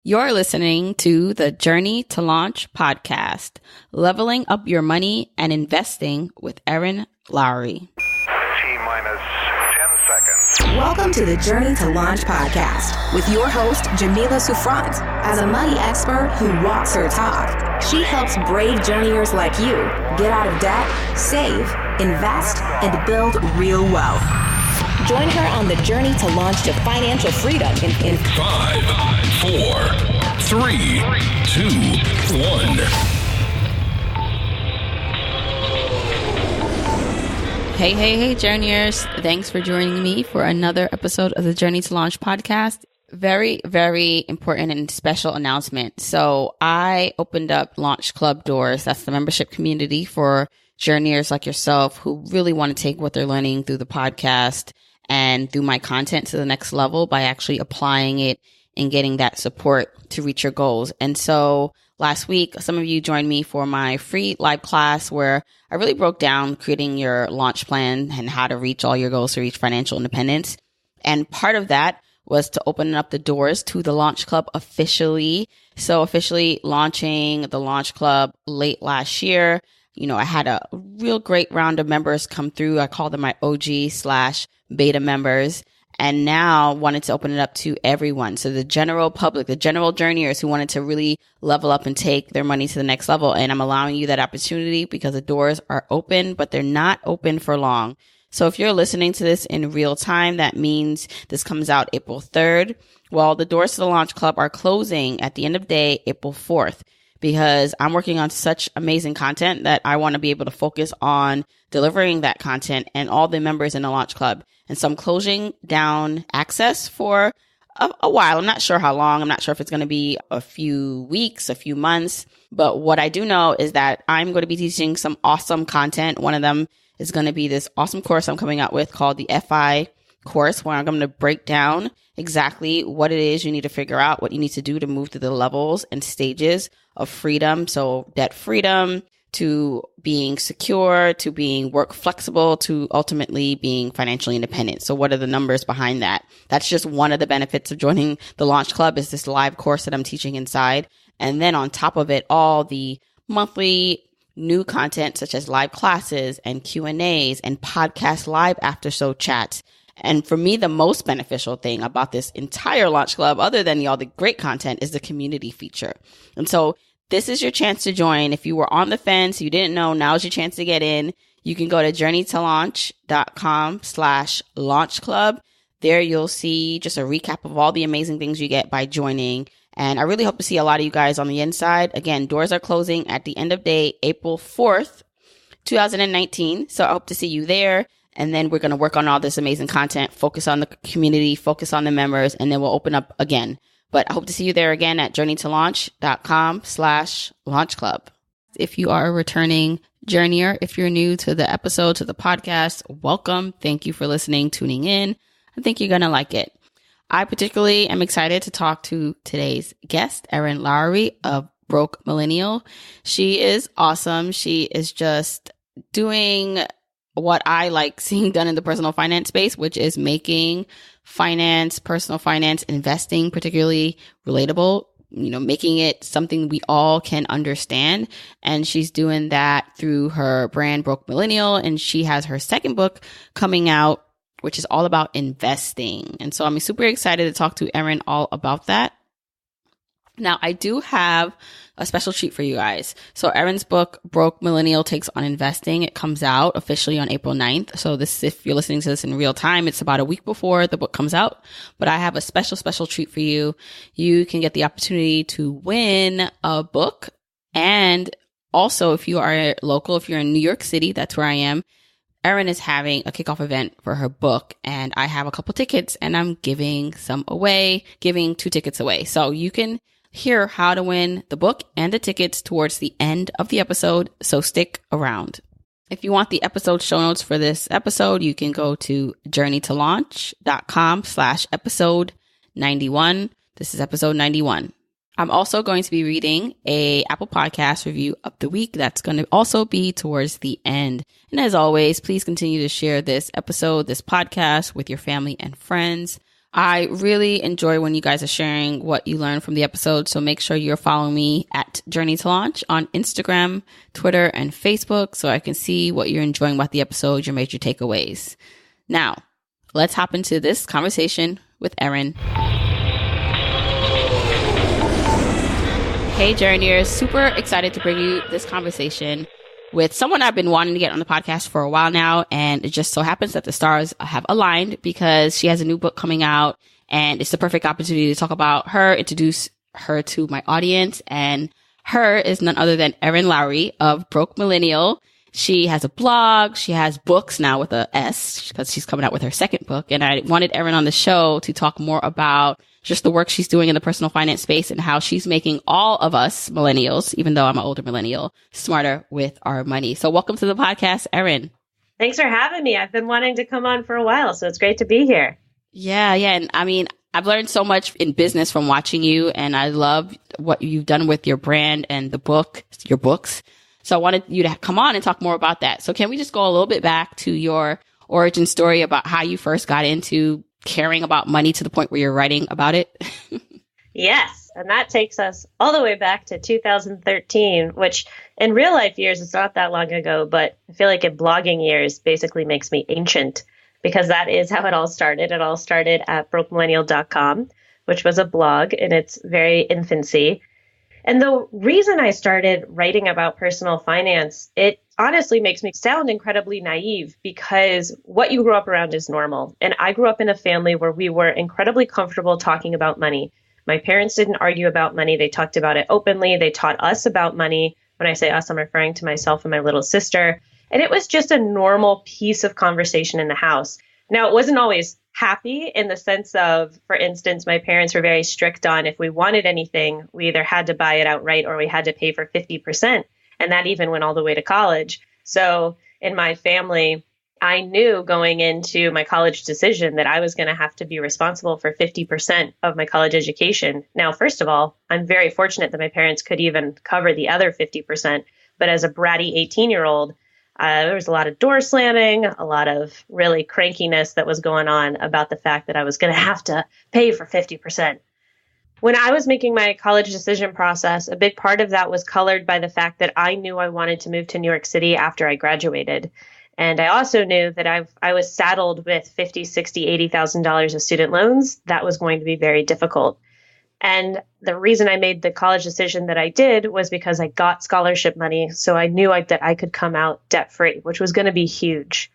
You're listening to the Journey to Launch podcast, leveling up your money and investing with Erin Lowry. T-minus 10 seconds. Welcome to the Journey to Launch podcast with your host, Jamila Souffrant. As a money expert who walks her talk, she helps brave journeyers like you get out of debt, save, invest, and build real wealth. Join her on the journey to launch to financial freedom in 5, 4, 3, 2, 1. Hey, journeyers. Thanks for joining me for another episode of the Journey to Launch podcast. Very, very important and special announcement. So I opened up Launch Club doors. That's the membership community for journeyers like yourself who really want to take what they're learning through the podcast and through my content to the next level by actually applying it and getting that support to reach your goals. And so last week, some of you joined me for my free live class where I really broke down creating your launch plan and how to reach all your goals to reach financial independence. And part of that was to open up the doors to the Launch Club officially. So officially launching the Launch Club late last year. You know, I had a real great round of members come through. I call them my OG/beta members, and now wanted to open it up to everyone. So the general public, the general journeyers who wanted to really level up and take their money to the next level. And I'm allowing you that opportunity because the doors are open, but they're not open for long. So if you're listening to this in real time, that means this comes out April 3rd. Well, the doors to the Launch Club are closing at the end of day, April 4th. Because I'm working on such amazing content that I want to be able to focus on delivering that content and all the members in the Launch Club. And so I'm closing down access for a while. I'm not sure how long. I'm not sure if it's going to be a few weeks, a few months. But what I do know is that I'm going to be teaching some awesome content. One of them is going to be this awesome course I'm coming out with called the FI course, where I'm going to break down exactly what it is you need to figure out, what you need to do to move through the levels and stages of freedom. So debt freedom to being secure, to being work flexible, to ultimately being financially independent. So what are the numbers behind that? That's just one of the benefits of joining the Launch Club is this live course that I'm teaching inside. And then on top of it, all the monthly new content such as live classes and Q&As and podcast live after show chats. And for me, the most beneficial thing about this entire Launch Club, other than all the great content, is the community feature. And so this is your chance to join. If you were on the fence, you didn't know, now's your chance to get in. You can go to journeytolaunch.com/launch club. There you'll see just a recap of all the amazing things you get by joining. And I really hope to see a lot of you guys on the inside. Again, doors are closing at the end of day, April 4th, 2019. So I hope to see you there. And then we're going to work on all this amazing content, focus on the community, focus on the members, and then we'll open up again. But I hope to see you there again at journeytolaunch.com/launch club. If you are a returning journeyer, if you're new to the episode, to the podcast, welcome. Thank you for listening, tuning in. I think you're going to like it. I particularly am excited to talk to today's guest, Erin Lowry of Broke Millennial. She is awesome. She is just doing what I like seeing done in the personal finance space, which is making finance, personal finance, investing particularly relatable, making it something we all can understand. And she's doing that through her brand, Broke Millennial. And she has her second book coming out, which is all about investing. And so I'm super excited to talk to Erin all about that. Now, I do have a special treat for you guys. So Erin's book, Broke Millennial Takes On Investing, it comes out officially on April 9th. So this, if you're listening to this in real time, it's about a week before the book comes out. But I have a special treat for you. You can get the opportunity to win a book. And also, if you are local, if you're in New York City, that's where I am, Erin is having a kickoff event for her book, and I have a couple tickets, and I'm giving 2 tickets away. So you can hear how to win the book and the tickets towards the end of the episode, so stick around. If you want the episode show notes for this episode, you can go to journeytolaunch.com/episode 91. This is episode 91. I'm also going to be reading a Apple Podcast review of the week. That's going to also be towards the end. And as always, please continue to share this episode, this podcast with your family and friends. I really enjoy when you guys are sharing what you learned from the episode. So make sure you're following me at Journey to Launch on Instagram, Twitter, and Facebook so I can see what you're enjoying about the episode, your major takeaways. Now, let's hop into this conversation with Erin. Hey, Journeyers. Super excited to bring you this conversation with someone I've been wanting to get on the podcast for a while now. And it just so happens that the stars have aligned because she has a new book coming out and it's the perfect opportunity to talk about her, introduce her to my audience. And her is none other than Erin Lowry of Broke Millennial. She has a blog. She has books now with a S because she's coming out with her second book. And I wanted Erin on the show to talk more about just the work she's doing in the personal finance space and how she's making all of us millennials, even though I'm an older millennial, smarter with our money. So welcome to the podcast, Erin. Thanks for having me. I've been wanting to come on for a while, so it's great to be here. Yeah. And I mean, I've learned so much in business from watching you, and I love what you've done with your brand and the book, your books. So I wanted you to come on and talk more about that. So can we just go a little bit back to your origin story about how you first got into caring about money to the point where you're writing about it? Yes. And that takes us all the way back to 2013, which in real life years, it's not that long ago, but I feel like in blogging years basically makes me ancient because that is how it all started. It all started at brokemillennial.com, which was a blog in its very infancy. And the reason I started writing about personal finance, it honestly makes me sound incredibly naive because what you grew up around is normal. And I grew up in a family where we were incredibly comfortable talking about money. My parents didn't argue about money. They talked about it openly. They taught us about money. When I say us, I'm referring to myself and my little sister. And it was just a normal piece of conversation in the house. Now, it wasn't always happy in the sense of, for instance, my parents were very strict on if we wanted anything, we either had to buy it outright or we had to pay for 50%. And that even went all the way to college. So in my family, I knew going into my college decision that I was going to have to be responsible for 50% of my college education. Now, first of all, I'm very fortunate that my parents could even cover the other 50%. But as a bratty 18-year-old, there was a lot of door slamming, a lot of really crankiness that was going on about the fact that I was going to have to pay for 50%. When I was making my college decision process, a big part of that was colored by the fact that I knew I wanted to move to New York City after I graduated. And I also knew that I was saddled with $50,000, $60,000, $80,000 of student loans. That was going to be very difficult. And the reason I made the college decision that I did was because I got scholarship money. So I knew that I could come out debt-free, which was going to be huge.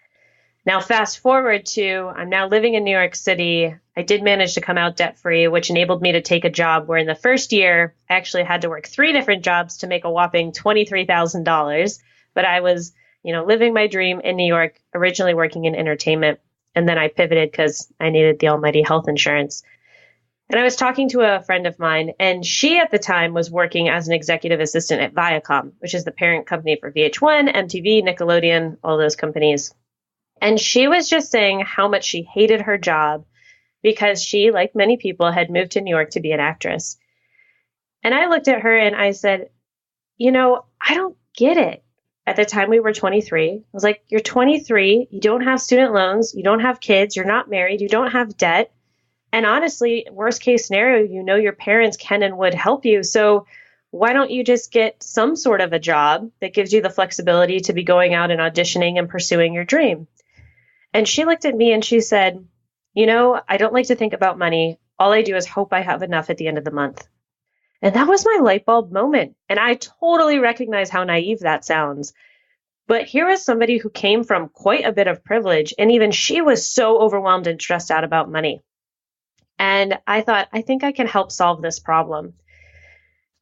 Now, fast forward to I'm now living in New York City. I did manage to come out debt-free, which enabled me to take a job where in the first year, I actually had to work 3 different jobs to make a whopping $23,000. But I was, living my dream in New York, originally working in entertainment. And then I pivoted because I needed the almighty health insurance. And I was talking to a friend of mine, and she at the time was working as an executive assistant at Viacom, which is the parent company for VH1, MTV, Nickelodeon, all those companies. And she was just saying how much she hated her job because she, like many people, had moved to New York to be an actress. And I looked at her and I said, I don't get it. At the time we were 23, I was like, you're 23, you don't have student loans, you don't have kids, you're not married, you don't have debt. And honestly, worst case scenario, your parents can and would help you. So why don't you just get some sort of a job that gives you the flexibility to be going out and auditioning and pursuing your dream? And she looked at me and she said, I don't like to think about money. All I do is hope I have enough at the end of the month. And that was my light bulb moment. And I totally recognize how naive that sounds. But here was somebody who came from quite a bit of privilege. And even she was so overwhelmed and stressed out about money. And I thought, I think I can help solve this problem.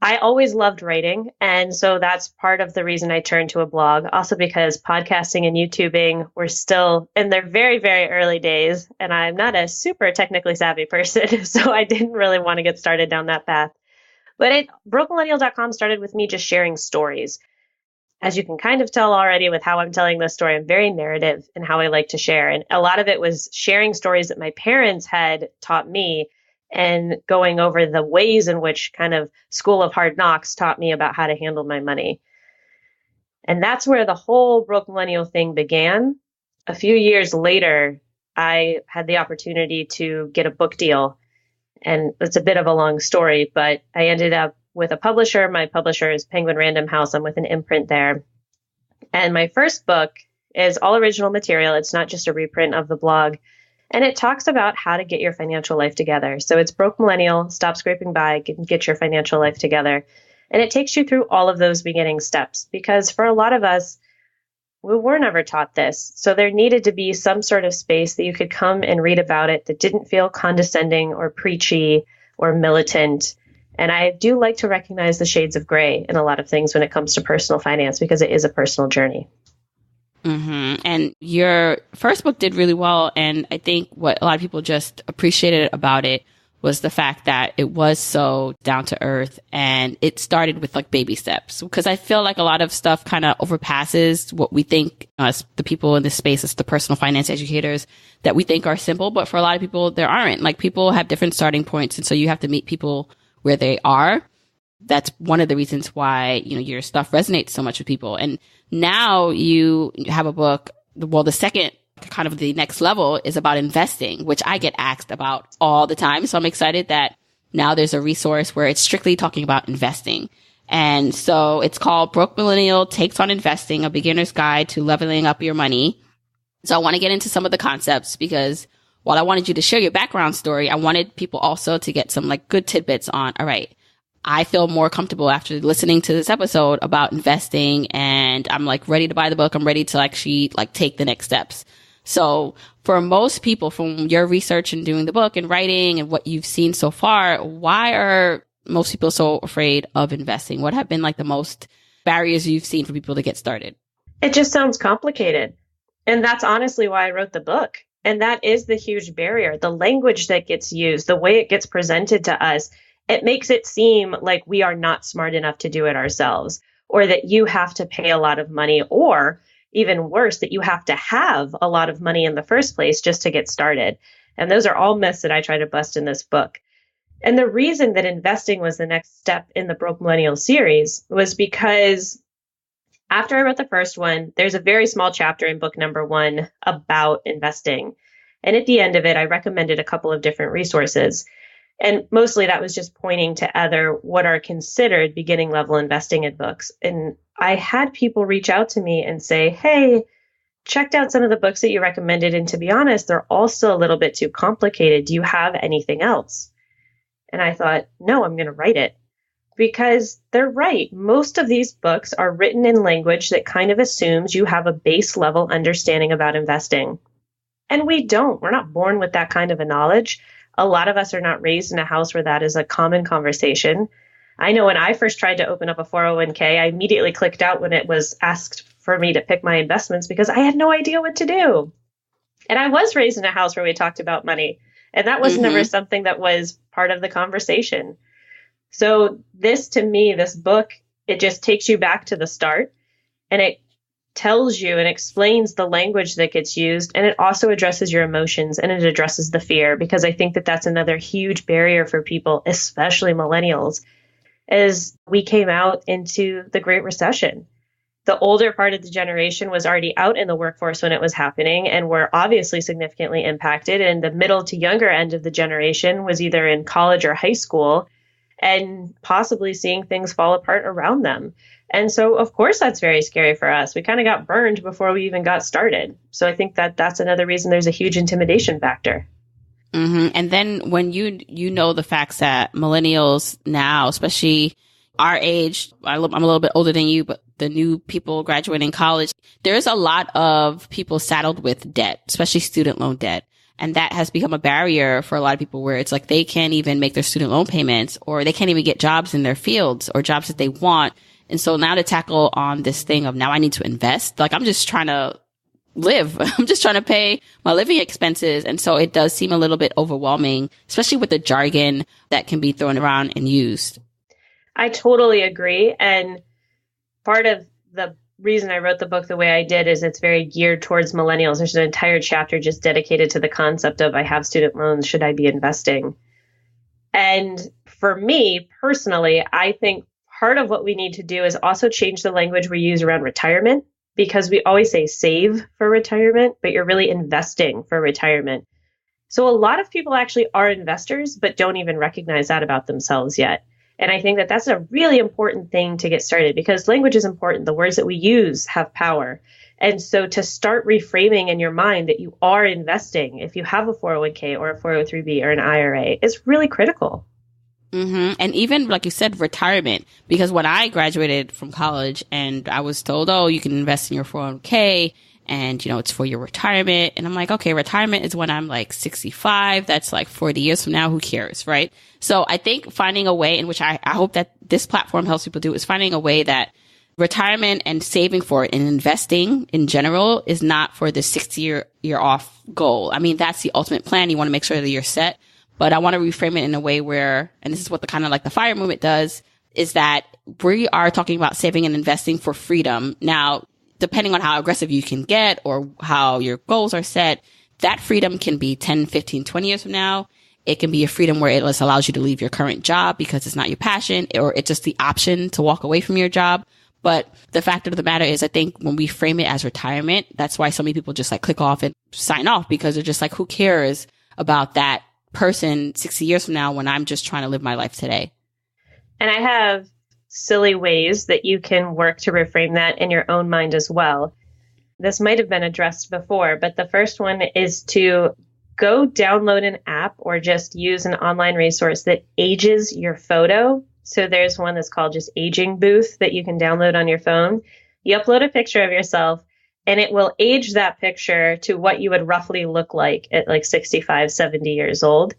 I always loved writing. And so that's part of the reason I turned to a blog. Also because podcasting and YouTubing were still in their very, very early days. And I'm not a super technically savvy person. So I didn't really want to get started down that path. But brokemillennial.com started with me just sharing stories. As you can kind of tell already with how I'm telling this story, I'm very narrative in how I like to share. And a lot of it was sharing stories that my parents had taught me and going over the ways in which kind of School of Hard Knocks taught me about how to handle my money. And that's where the whole Broke Millennial thing began. A few years later, I had the opportunity to get a book deal. And it's a bit of a long story, but I ended up with a publisher. My publisher is Penguin Random House. I'm with an imprint there. And my first book is all original material. It's not just a reprint of the blog. And it talks about how to get your financial life together. So it's Broke Millennial, Stop Scraping By, Get Your Financial Life Together. And it takes you through all of those beginning steps, because for a lot of us, we were never taught this. So there needed to be some sort of space that you could come and read about it that didn't feel condescending or preachy or militant. And I do like to recognize the shades of gray in a lot of things when it comes to personal finance, because it is a personal journey. Mm-hmm. And your first book did really well. And I think what a lot of people just appreciated about it was the fact that it was so down to earth, and it started with like baby steps. Because I feel like a lot of stuff kind of overpasses what we think, us, the people in this space, as the personal finance educators, that we think are simple. But for a lot of people, there aren't. Like, people have different starting points. And so you have to meet people where they are. That's one of the reasons why, your stuff resonates so much with people. And now you have a book. Well, the second kind of the next level is about investing, which I get asked about all the time. So I'm excited that now there's a resource where it's strictly talking about investing. And so it's called Broke Millennial Takes on Investing, a beginner's guide to leveling up your money. So I want to get into some of the concepts, because while I wanted you to share your background story, I wanted people also to get some like good tidbits on, all right, I feel more comfortable after listening to this episode about investing, and I'm like ready to buy the book. I'm ready to actually like take the next steps. So for most people, from your research and doing the book and writing and what you've seen so far, why are most people so afraid of investing? What have been like the most barriers you've seen for people to get started? It just sounds complicated. And that's honestly why I wrote the book. And that is the huge barrier. The language that gets used, the way it gets presented to us, it makes it seem like we are not smart enough to do it ourselves, or that you have to pay a lot of money, or even worse, that you have to have a lot of money in the first place just to get started. And those are all myths that I try to bust in this book. And the reason that investing was the next step in the Broke Millennial series was because after I wrote the first one, there's a very small chapter in book number 1 about investing. And at the end of it, I recommended a couple of different resources. And mostly that was just pointing to other what are considered beginning level investing in books. And I had people reach out to me and say, hey, checked out some of the books that you recommended. And to be honest, they're also a little bit too complicated. Do you have anything else? And I thought, no, I'm going to write it, because they're right. Most of these books are written in language that kind of assumes you have a base level understanding about investing. And we don't. We're not born with that kind of a knowledge. A lot of us are not raised in a house where that is a common conversation. I know when I first tried to open up a 401k, I immediately clicked out when it was asked for me to pick my investments, because I had no idea what to do. And I was raised in a house where we talked about money, and that was never something that was part of the conversation. So this, to me, this book, it just takes you back to the start, and it tells you and explains the language that gets used. And it also addresses your emotions, and it addresses the fear, because I think that that's another huge barrier for people, especially millennials, as we came out into the Great Recession. The older part of the generation was already out in the workforce when it was happening, and were obviously significantly impacted. And the middle to younger end of the generation was either in college or high school, and possibly seeing things fall apart around them. And so, of course, that's very scary for us. We kind of got burned before we even got started. So I think that that's another reason there's a huge intimidation factor. Mm-hmm. And then when you know the facts that millennials now, especially our age, I'm a little bit older than you, but the new people graduating college, there's a lot of people saddled with debt, especially student loan debt. And that has become a barrier for a lot of people, where it's like they can't even make their student loan payments, or they can't even get jobs in their fields or jobs that they want. And so now to tackle on this thing of now I need to invest, like I'm just trying to live. I'm just trying to pay my living expenses. And so it does seem a little bit overwhelming, especially with the jargon that can be thrown around and used. I totally agree. And part of the reason I wrote the book the way I did is it's very geared towards millennials. There's an entire chapter just dedicated to the concept of, I have student loans, should I be investing? And for me personally, I think part of what we need to do is also change the language we use around retirement. because we always say save for retirement, but you're really investing for retirement. So a lot of people actually are investors, but don't even recognize that about themselves yet. And I think that that's a really important thing to get started because language is important. The words that we use have power. And so to start reframing in your mind that you are investing, if you have a 401k or a 403b or an IRA, is really critical. Mm-hmm. And even, like you said, retirement, because when I graduated from college and I was told, oh, you can invest in your 401k and, it's for your retirement. And I'm like, okay, retirement is when I'm like 65. That's like 40 years from now. Who cares? Right. So I think finding a way in which I hope that this platform helps people do is finding a way that retirement and saving for it and investing in general is not for the 60-year off goal. I mean, that's the ultimate plan. You want to make sure that you're set. But I want to reframe it in a way where, and this is what the kind of like the FIRE movement does, is that we are talking about saving and investing for freedom. Now, depending on how aggressive you can get or how your goals are set, that freedom can be 10, 15, 20 years from now. It can be a freedom where it just allows you to leave your current job because it's not your passion, or it's just the option to walk away from your job. But the fact of the matter is, I think when we frame it as retirement, that's why so many people just like click off and sign off, because they're just like, who cares about that person 60 years from now when I'm just trying to live my life today. And I have silly ways that you can work to reframe that in your own mind as well. This might have been addressed before, but the first one is to go download an app or just use an online resource that ages your photo. So there's one that's called just Aging Booth that you can download on your phone. You upload a picture of yourself, and it will age that picture to what you would roughly look like at like 65, 70 years old.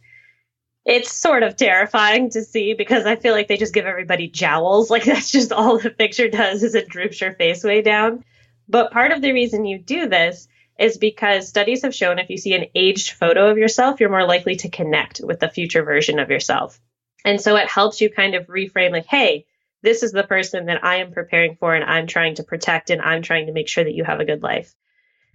It's sort of terrifying to see because I feel like they just give everybody jowls. Like that's just all the picture does is it droops your face way down. But part of the reason you do this is because studies have shown if you see an aged photo of yourself, you're more likely to connect with the future version of yourself. And so it helps you kind of reframe like, hey, this is the person that I am preparing for and I'm trying to protect and I'm trying to make sure that you have a good life.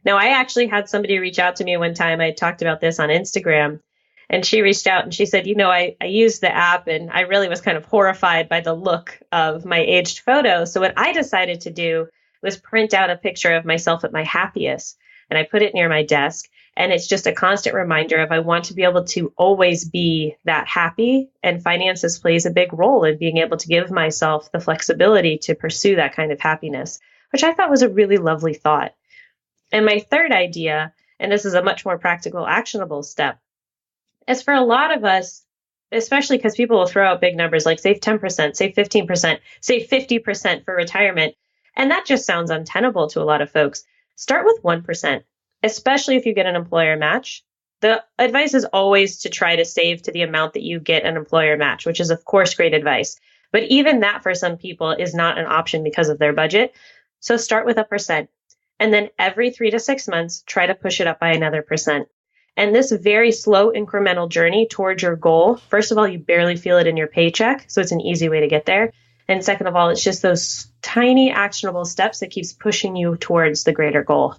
Now, I actually had somebody reach out to me one time. I talked about this on Instagram, and she reached out and she said, I used the app and I really was kind of horrified by the look of my aged photo. So what I decided to do was print out a picture of myself at my happiest, and I put it near my desk. And it's just a constant reminder of I want to be able to always be that happy, and finances plays a big role in being able to give myself the flexibility to pursue that kind of happiness, which I thought was a really lovely thought. And my third idea, and this is a much more practical, actionable step, is for a lot of us, especially because people will throw out big numbers like save 10%, save 15%, save 50% for retirement. And that just sounds untenable to a lot of folks. Start with 1%. Especially if you get an employer match. The advice is always to try to save to the amount that you get an employer match, which is, of course, great advice. But even that for some people is not an option because of their budget. So start with 1%. And then every 3 to 6 months, try to push it up by another %. And this very slow incremental journey towards your goal, first of all, you barely feel it in your paycheck. So it's an easy way to get there. And second of all, it's just those tiny actionable steps that keeps pushing you towards the greater goal.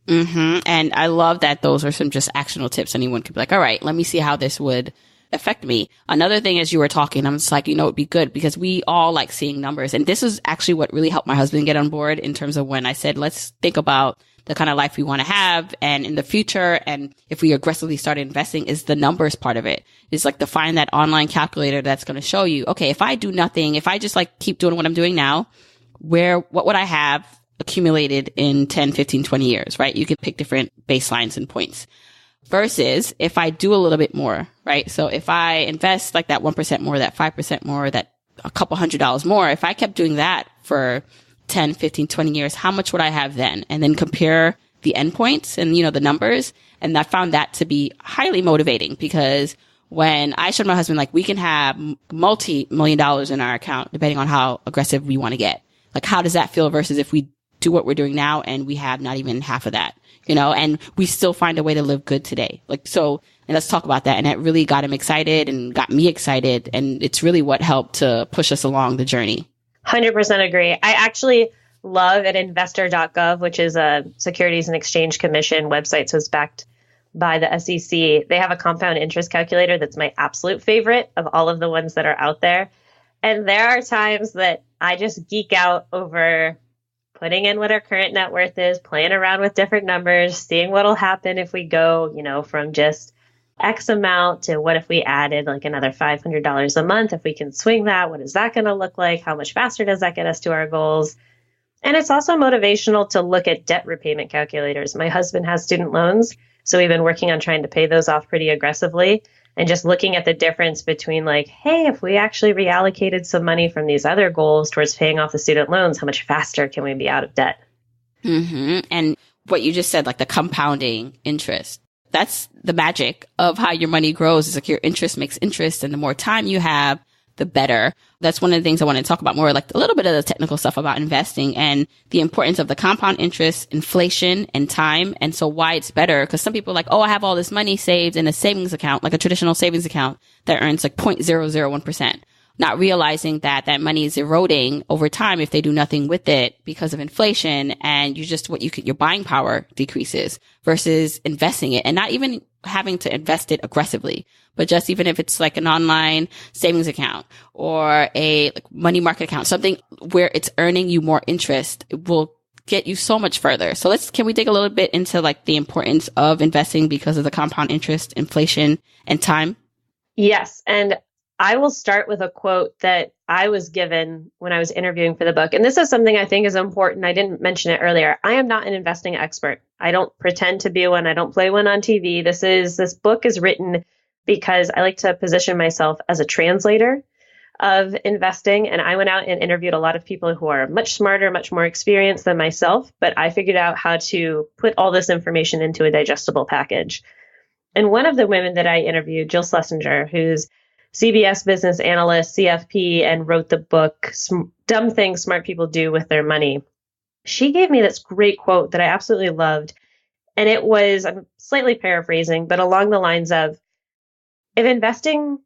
Mm-hmm. And I love that those are some just actionable tips. Anyone could be like, all right, let me see how this would affect me. Another thing, as you were talking, I'm just like, it'd be good because we all like seeing numbers. And this is actually what really helped my husband get on board in terms of when I said, let's think about the kind of life we want to have and in the future. And if we aggressively start investing, is the numbers part of it. It's like to find that online calculator that's going to show you, okay, if I do nothing, if I just like keep doing what I'm doing now, what would I have accumulated in 10, 15, 20 years, right? You can pick different baselines and points versus if I do a little bit more, right? So if I invest like that 1% more, that 5% more, that a couple $100 more, if I kept doing that for 10, 15, 20 years, how much would I have then? And then compare the endpoints and, the numbers. And I found that to be highly motivating because when I showed my husband, like we can have multi-million dollars in our account, depending on how aggressive we want to get. Like, how does that feel versus if we do what we're doing now and we have not even half of that, and we still find a way to live good today. And let's talk about that. And that really got him excited and got me excited. And it's really what helped to push us along the journey. 100% agree. I actually love at Investor.gov, which is a Securities and Exchange Commission website. So it's backed by the SEC. They have a compound interest calculator that's my absolute favorite of all of the ones that are out there. And there are times that I just geek out over putting in what our current net worth is, playing around with different numbers, seeing what'll happen if we go, from just X amount to what if we added like another $500 a month? If we can swing that, what is that going to look like? How much faster does that get us to our goals? And it's also motivational to look at debt repayment calculators. My husband has student loans, so we've been working on trying to pay those off pretty aggressively and just looking at the difference between like, hey, if we actually reallocated some money from these other goals towards paying off the student loans, how much faster can we be out of debt? Mm-hmm. And what you just said, like the compounding interest, that's the magic of how your money grows. Is like your interest makes interest, and the more time you have, the better. That's one of the things I want to talk about more, like a little bit of the technical stuff about investing and the importance of the compound interest, inflation, and time. And so why it's better, because some people are like, oh, I have all this money saved in a savings account, like a traditional savings account that earns like 0.001%. Not realizing that that money is eroding over time if they do nothing with it because of inflation, and your buying power decreases versus investing it, and not even having to invest it aggressively, but just even if it's like an online savings account or a money market account, something where it's earning you more interest, it will get you so much further. So can we dig a little bit into like the importance of investing because of the compound interest, inflation, and time? Yes. And I will start with a quote that I was given when I was interviewing for the book. And this is something I think is important. I didn't mention it earlier. I am not an investing expert. I don't pretend to be one. I don't play one on TV. This book is written because I like to position myself as a translator of investing. And I went out and interviewed a lot of people who are much smarter, much more experienced than myself. But I figured out how to put all this information into a digestible package. And one of the women that I interviewed, Jill Schlesinger, who's CBS business analyst, CFP, and wrote the book, Dumb Things Smart People Do with Their Money. She gave me this great quote that I absolutely loved. And it was, I'm slightly paraphrasing, but along the lines of, if investing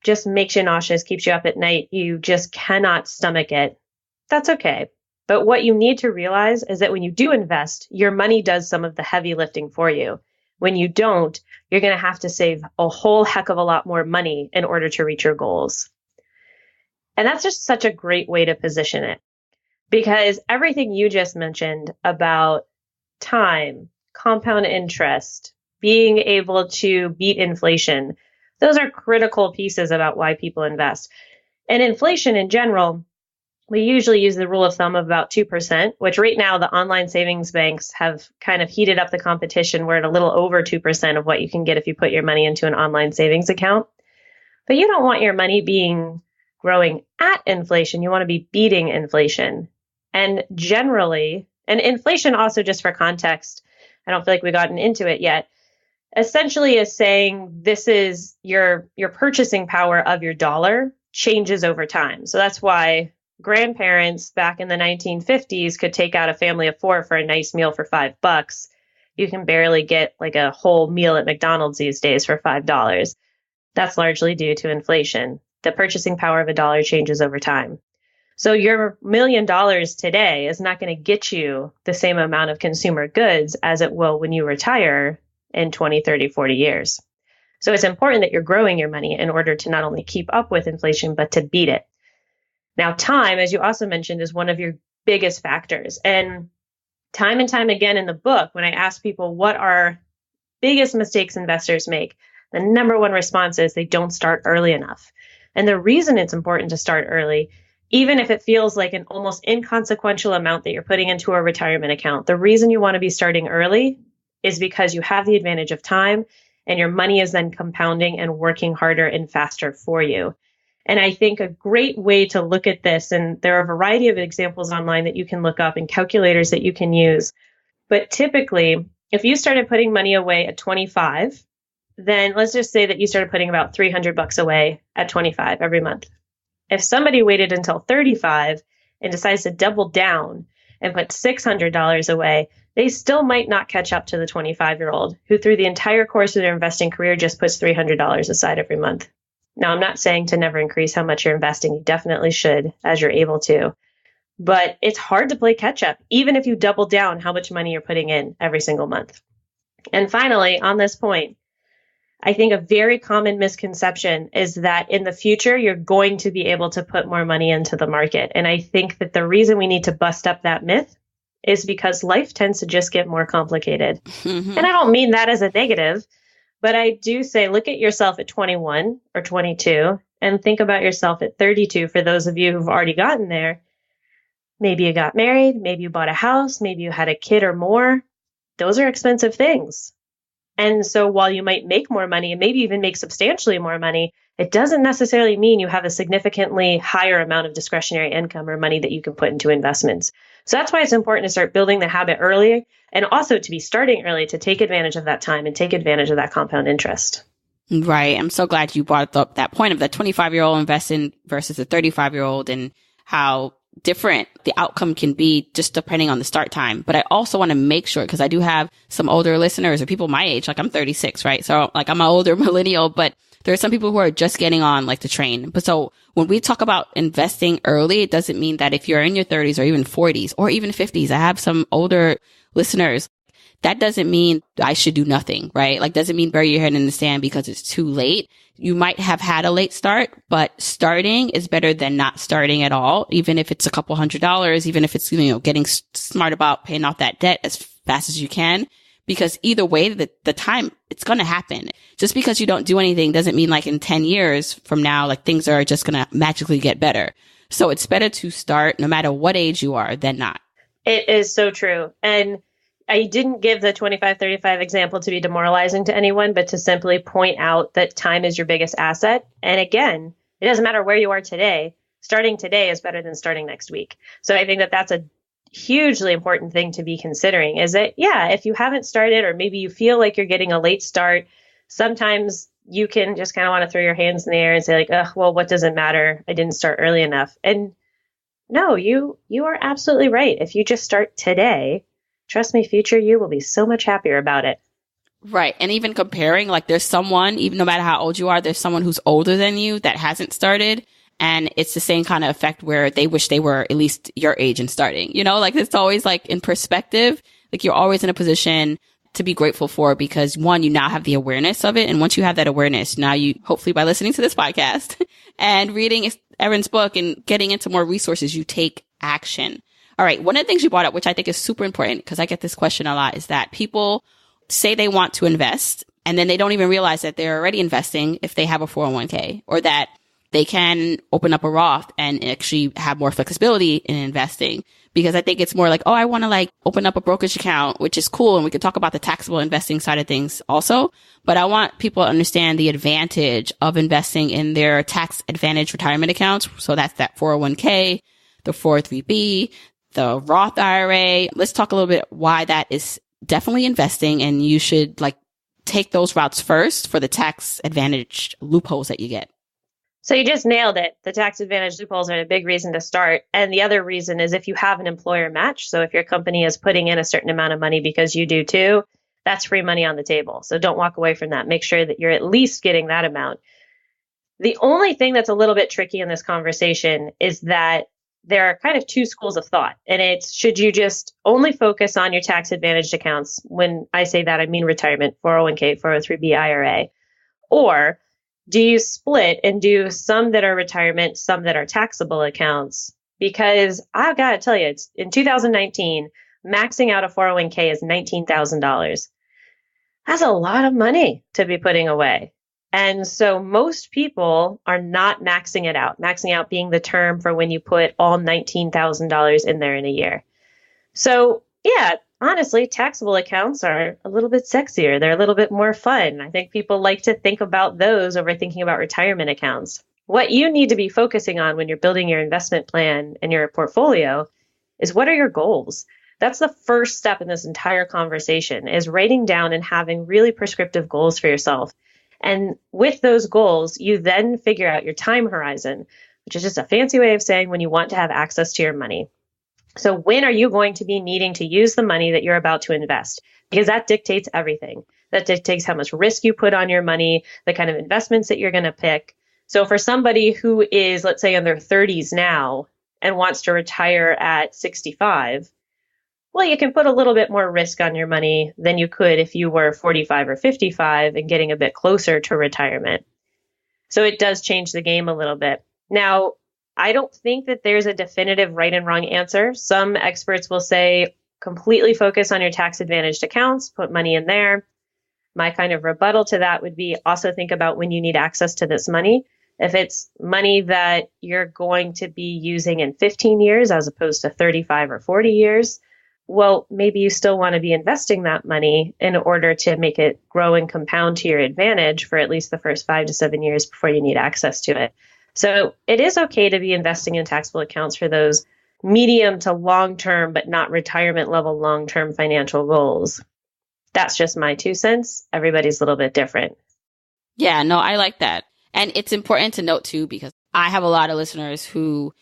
just makes you nauseous, keeps you up at night, you just cannot stomach it, that's okay. But what you need to realize is that when you do invest, your money does some of the heavy lifting for you. When you don't, you're going to have to save a whole heck of a lot more money in order to reach your goals. And that's just such a great way to position it, because everything you just mentioned about time, compound interest, being able to beat inflation, those are critical pieces about why people invest. And inflation in general, we usually use the rule of thumb of about 2%, which right now the online savings banks have kind of heated up the competition. We're at a little over 2% of what you can get if you put your money into an online savings account. But you don't want your money growing at inflation. You want to be beating inflation. And generally, and inflation also, just for context, I don't feel like we've gotten into it yet, essentially is saying this is your purchasing power of your dollar changes over time. So that's why grandparents back in the 1950s could take out a family of 4 for a nice meal for $5. You can barely get like a whole meal at McDonald's these days for $5. That's largely due to inflation. The purchasing power of a dollar changes over time. So your $1 million today is not going to get you the same amount of consumer goods as it will when you retire in 20, 30, 40 years. So it's important that you're growing your money in order to not only keep up with inflation, but to beat it. Now, time, as you also mentioned, is one of your biggest factors. And time again in the book, when I ask people what are biggest mistakes investors make, the number one response is they don't start early enough. And the reason it's important to start early, even if it feels like an almost inconsequential amount that you're putting into a retirement account, the reason you want to be starting early is because you have the advantage of time and your money is then compounding and working harder and faster for you. And I think a great way to look at this, and there are a variety of examples online that you can look up and calculators that you can use. But typically, if you started putting money away at 25, then let's just say that you started putting about $300 away at 25 every month. If somebody waited until 35 and decides to double down and put $600 away, they still might not catch up to the 25-year-old who through the entire course of their investing career just puts $300 aside every month. Now, I'm not saying to never increase how much you're investing. You definitely should as you're able to. But it's hard to play catch up, even if you double down how much money you're putting in every single month. And finally, on this point, I think a very common misconception is that in the future, you're going to be able to put more money into the market. And I think that the reason we need to bust up that myth is because life tends to just get more complicated. And I don't mean that as a negative, but I do say, look at yourself at 21 or 22 and think about yourself at 32 for those of you who've already gotten there. Maybe you got married, maybe you bought a house, maybe you had a kid or more. Those are expensive things. And so while you might make more money and maybe even make substantially more money, it doesn't necessarily mean you have a significantly higher amount of discretionary income or money that you can put into investments. So that's why it's important to start building the habit early and also to be starting early to take advantage of that time and take advantage of that compound interest. Right. I'm so glad you brought up that point of the 25-year-old investing versus the 35-year-old and how different the outcome can be just depending on the start time. But I also want to make sure, because I do have some older listeners or people my age, like I'm 36, right? So like I'm an older millennial, but there are some people who are just getting on like the train. But so when we talk about investing early, it doesn't mean that if you're in your 30s or even 40s or even 50s, I have some older listeners. That doesn't mean I should do nothing, right? Like doesn't mean bury your head in the sand because it's too late. You might have had a late start, but starting is better than not starting at all. Even if it's a couple $100s, even if it's, getting smart about paying off that debt as fast as you can, because either way, the time it's going to happen. Just because you don't do anything doesn't mean like in 10 years from now, like things are just going to magically get better. So it's better to start no matter what age you are than not. It is so true. And I didn't give the 25-35 example to be demoralizing to anyone, but to simply point out that time is your biggest asset. And again, it doesn't matter where you are today. Starting today is better than starting next week. So I think that that's a hugely important thing to be considering is that, yeah, if you haven't started or maybe you feel like you're getting a late start, sometimes you can just kind of want to throw your hands in the air and say like, oh, well, what does it matter? I didn't start early enough. And no, you are absolutely right. If you just start today, trust me, future you will be so much happier about it. Right. And even comparing, like there's someone, even no matter how old you are, there's someone who's older than you that hasn't started. And it's the same kind of effect where they wish they were at least your age and starting, like it's always like in perspective, like you're always in a position to be grateful for because one, you now have the awareness of it. And once you have that awareness, now you hopefully by listening to this podcast and reading Erin's book and getting into more resources, you take action. All right. One of the things you brought up, which I think is super important because I get this question a lot, is that people say they want to invest and then they don't even realize that they're already investing if they have a 401k or that they can open up a Roth and actually have more flexibility in investing. Because I think it's more like, oh, I want to like open up a brokerage account, which is cool. And we could talk about the taxable investing side of things also. But I want people to understand the advantage of investing in their tax advantage retirement accounts. So that's that 401k, the 403b, the Roth IRA. Let's talk a little bit why that is definitely investing and you should like take those routes first for the tax advantage loopholes that you get. So you just nailed it. The tax advantage loopholes are a big reason to start. And the other reason is if you have an employer match. So if your company is putting in a certain amount of money because you do too, that's free money on the table. So don't walk away from that. Make sure that you're at least getting that amount. The only thing that's a little bit tricky in this conversation is that there are kind of two schools of thought. And it's, should you just only focus on your tax advantaged accounts? When I say that, I mean retirement, 401k, 403b, IRA. Or do you split and do some that are retirement, some that are taxable accounts? Because I've got to tell you, it's in 2019, maxing out a 401k is $19,000. That's a lot of money to be putting away. And so most people are not maxing it out, maxing out being the term for when you put all $19,000 in there in a year. So yeah, honestly, taxable accounts are a little bit sexier. They're a little bit more fun. I think people like to think about those over thinking about retirement accounts. What you need to be focusing on when you're building your investment plan and your portfolio is what are your goals? That's the first step in this entire conversation is writing down and having really prescriptive goals for yourself. And with those goals, you then figure out your time horizon, which is just a fancy way of saying when you want to have access to your money. So when are you going to be needing to use the money that you're about to invest? Because that dictates everything. That dictates how much risk you put on your money, the kind of investments that you're going to pick. So for somebody who is, let's say, in their 30s now and wants to retire at 65, well, you can put a little bit more risk on your money than you could if you were 45 or 55 and getting a bit closer to retirement. So it does change the game a little bit. Now, I don't think that there's a definitive right and wrong answer. Some experts will say completely focus on your tax advantaged accounts, put money in there. My kind of rebuttal to that would be also think about when you need access to this money. If it's money that you're going to be using in 15 years as opposed to 35 or 40 years, well, maybe you still want to be investing that money in order to make it grow and compound to your advantage for at least the first 5 to 7 years before you need access to it. So it is okay to be investing in taxable accounts for those medium to long-term, but not retirement level long-term financial goals. That's just my 2 cents. Everybody's a little bit different. Yeah, no, I like that. And it's important to note too, because I have a lot of listeners who,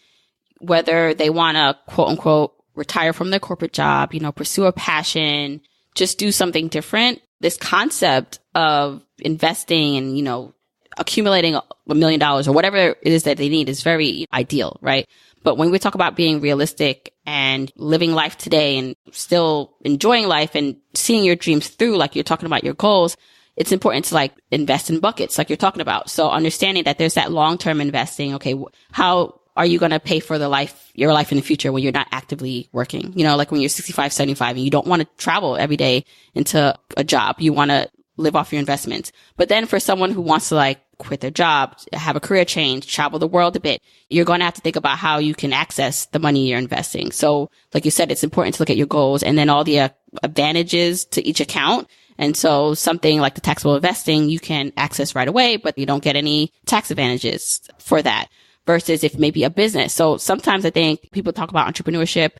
whether they want to quote unquote retire from their corporate job, pursue a passion, just do something different. This concept of investing and, accumulating $1 million or whatever it is that they need is very ideal, right? But when we talk about being realistic and living life today and still enjoying life and seeing your dreams through, like you're talking about your goals, it's important to invest in buckets like you're talking about. So understanding that there's that long-term investing. Okay, how are you going to pay for your life in the future when you're not actively working? Like when you're 65, 75 and you don't want to travel every day into a job. You want to live off your investments. But then for someone who wants to quit their job, have a career change, travel the world a bit, you're going to have to think about how you can access the money you're investing. So like you said, it's important to look at your goals and then all the advantages to each account. And so something like the taxable investing, you can access right away, but you don't get any tax advantages for that. Versus if maybe a business. So sometimes I think people talk about entrepreneurship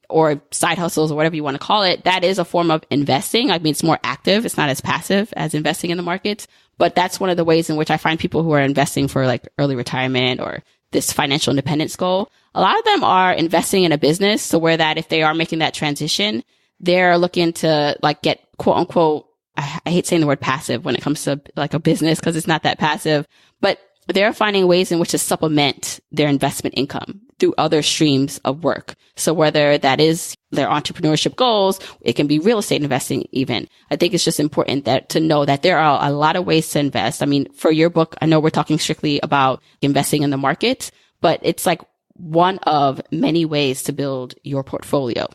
or side hustles or whatever you want to call it. That is a form of investing. I mean, it's more active. It's not as passive as investing in the markets. But that's one of the ways in which I find people who are investing for early retirement or this financial independence goal. A lot of them are investing in a business. So where that if they are making that transition, they're looking to get quote unquote, I hate saying the word passive when it comes to a business because it's not that passive, but they're finding ways in which to supplement their investment income through other streams of work. So whether that is their entrepreneurship goals, it can be real estate investing even. I think it's just important to know that there are a lot of ways to invest. I mean, for your book, I know we're talking strictly about investing in the market, but it's one of many ways to build your portfolio.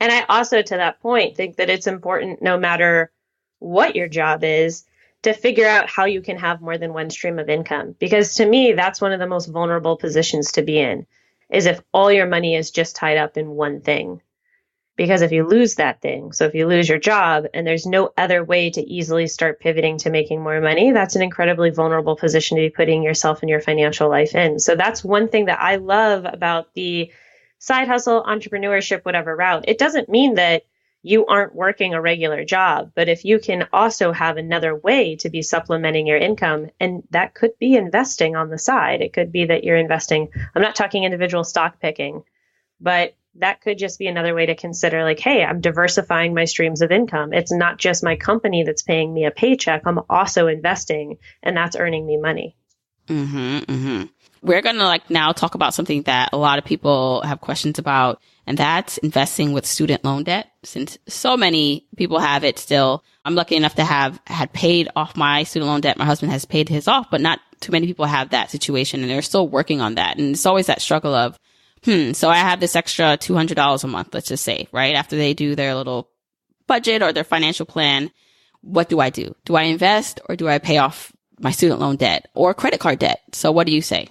And I also, to that point, think that it's important no matter what your job is, to figure out how you can have more than one stream of income. Because to me, that's one of the most vulnerable positions to be in, is if all your money is just tied up in one thing. Because if you lose that thing, so if you lose your job and there's no other way to easily start pivoting to making more money, that's an incredibly vulnerable position to be putting yourself and your financial life in. So that's one thing that I love about the side hustle, entrepreneurship, whatever route. It doesn't mean that you aren't working a regular job, but if you can also have another way to be supplementing your income, and that could be investing on the side. It could be that you're investing. I'm not talking individual stock picking, but that could just be another way to consider hey, I'm diversifying my streams of income. It's not just my company that's paying me a paycheck. I'm also investing and that's earning me money. Mm-hmm, mm-hmm. We're going to now talk about something that a lot of people have questions about, and that's investing with student loan debt. Since so many people have it still, I'm lucky enough to had paid off my student loan debt. My husband has paid his off, but not too many people have that situation, and they're still working on that. And it's always that struggle of, so I have this extra $200 a month, let's just say, right? After they do their little budget or their financial plan, what do I do? Do I invest or do I pay off my student loan debt or credit card debt? So what do you say?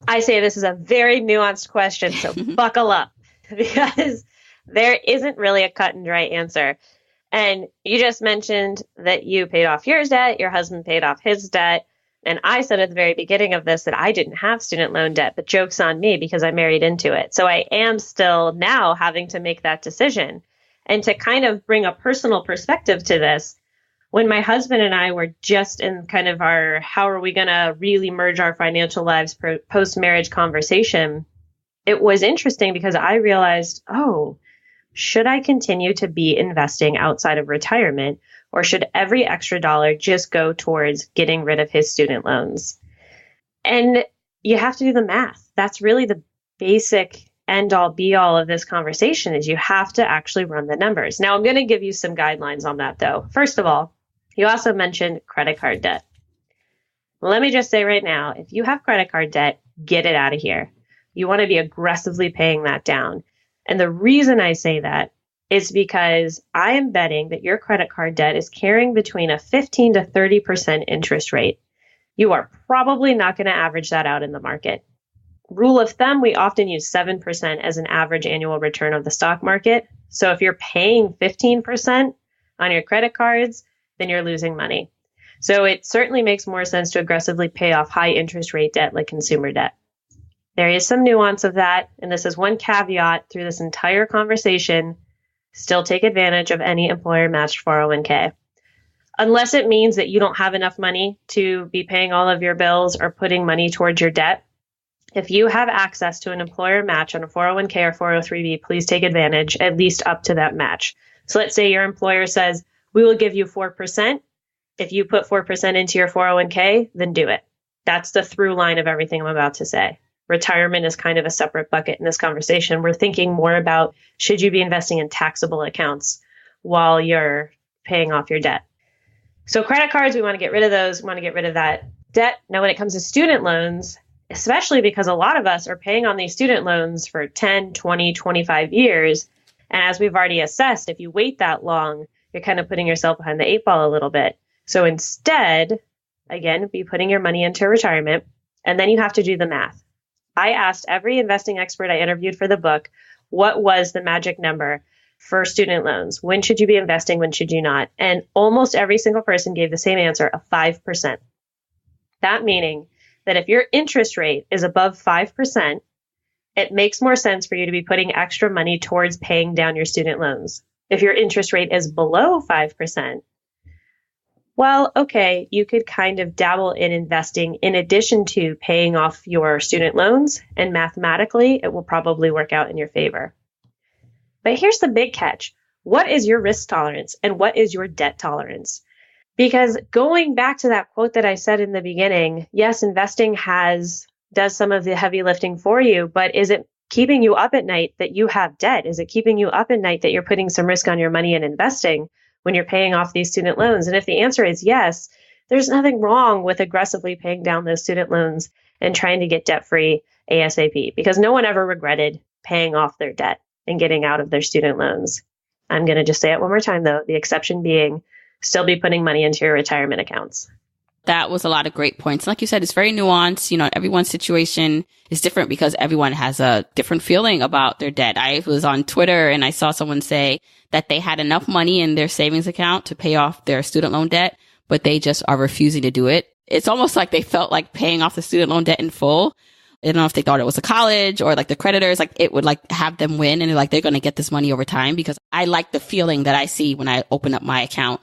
I say this is a very nuanced question, so buckle up, because there isn't really a cut and dry answer. And you just mentioned that you paid off your debt, your husband paid off his debt. And I said at the very beginning of this that I didn't have student loan debt, but joke's on me because I married into it. So I am still now having to make that decision. And to kind of bring a personal perspective to this, when my husband and I were just in kind of our, how are we going to really merge our financial lives post-marriage conversation, it was interesting because I realized, should I continue to be investing outside of retirement, or should every extra dollar just go towards getting rid of his student loans? And you have to do the math. That's really the basic end all be all of this conversation is you have to actually run the numbers. Now, I'm going to give you some guidelines on that, though. First of all, you also mentioned credit card debt. Let me just say right now, if you have credit card debt, get it out of here. You want to be aggressively paying that down. And the reason I say that is because I am betting that your credit card debt is carrying between a 15 to 30% interest rate. You are probably not going to average that out in the market. Rule of thumb, we often use 7% as an average annual return of the stock market. So if you're paying 15% on your credit cards, then you're losing money. So it certainly makes more sense to aggressively pay off high interest rate debt like consumer debt. There is some nuance of that, and this is one caveat through this entire conversation. Still take advantage of any employer-matched 401k. Unless it means that you don't have enough money to be paying all of your bills or putting money towards your debt. If you have access to an employer match on a 401k or 403b, please take advantage, at least up to that match. So let's say your employer says, we will give you 4%. If you put 4% into your 401k, then do it. That's the through line of everything I'm about to say. Retirement is kind of a separate bucket in this conversation. We're thinking more about, should you be investing in taxable accounts while you're paying off your debt? So credit cards, we want to get rid of those. We want to get rid of that debt. Now, when it comes to student loans, especially because a lot of us are paying on these student loans for 10, 20, 25 years. And as we've already assessed, if you wait that long, you're kind of putting yourself behind the eight ball a little bit. So instead, again, be putting your money into retirement, and then you have to do the math. I asked every investing expert I interviewed for the book, what was the magic number for student loans? When should you be investing? When should you not? And almost every single person gave the same answer of 5%. That meaning that if your interest rate is above 5%, it makes more sense for you to be putting extra money towards paying down your student loans. If your interest rate is below 5%, well, okay, you could kind of dabble in investing in addition to paying off your student loans, and mathematically, it will probably work out in your favor. But here's the big catch. What is your risk tolerance and what is your debt tolerance? Because going back to that quote that I said in the beginning, yes, investing does some of the heavy lifting for you, but is it keeping you up at night that you have debt? Is it keeping you up at night that you're putting some risk on your money and investing when you're paying off these student loans? And if the answer is yes, there's nothing wrong with aggressively paying down those student loans and trying to get debt-free ASAP, because no one ever regretted paying off their debt and getting out of their student loans. I'm going to just say it one more time, though, the exception being still be putting money into your retirement accounts. That was a lot of great points. Like you said, it's very nuanced. You know, everyone's situation is different because everyone has a different feeling about their debt. I was on Twitter and I saw someone say that they had enough money in their savings account to pay off their student loan debt, but they just are refusing to do it. It's almost like they felt like paying off the student loan debt in full. I don't know if they thought it was a college or like the creditors, like it would like have them win and like they're going to get this money over time, because I like the feeling that I see when I open up my account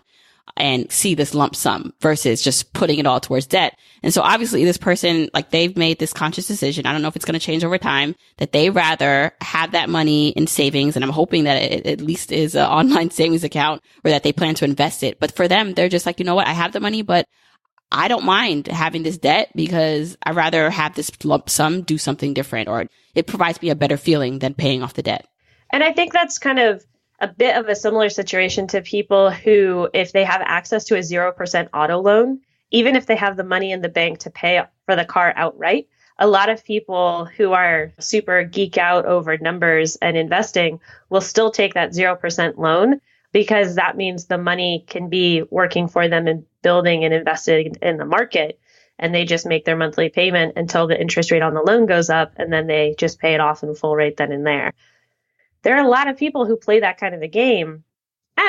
and see this lump sum versus just putting it all towards debt. And so obviously this person, like they've made this conscious decision. I don't know if it's going to change over time, that they rather have that money in savings. And I'm hoping that it at least is an online savings account, or that they plan to invest it. But for them, they're just like, you know what? I have the money, but I don't mind having this debt because I'd rather have this lump sum do something different, or it provides me a better feeling than paying off the debt. And I think that's kind of a bit of a similar situation to people who, if they have access to a 0% auto loan, even if they have the money in the bank to pay for the car outright, a lot of people who are super geek out over numbers and investing will still take that 0% loan, because that means the money can be working for them and building and investing in the market. And they just make their monthly payment until the interest rate on the loan goes up, and then they just pay it off in full rate then and there. There are a lot of people who play that kind of a game.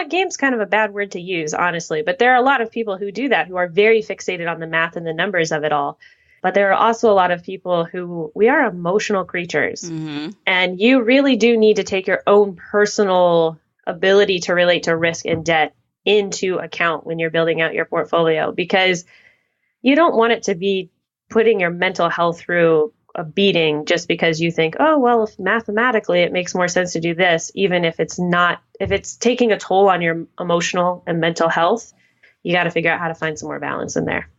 Game's kind of a bad word to use, honestly, but there are a lot of people who do that, who are very fixated on the math and the numbers of it all. But there are also a lot of people who, we are emotional creatures. Mm-hmm. And you really do need to take your own personal ability to relate to risk and debt into account when you're building out your portfolio, because you don't want it to be putting your mental health through a beating just because you think, oh, well, if mathematically it makes more sense to do this, even if it's not, if it's taking a toll on your emotional and mental health, you got to figure out how to find some more balance in there.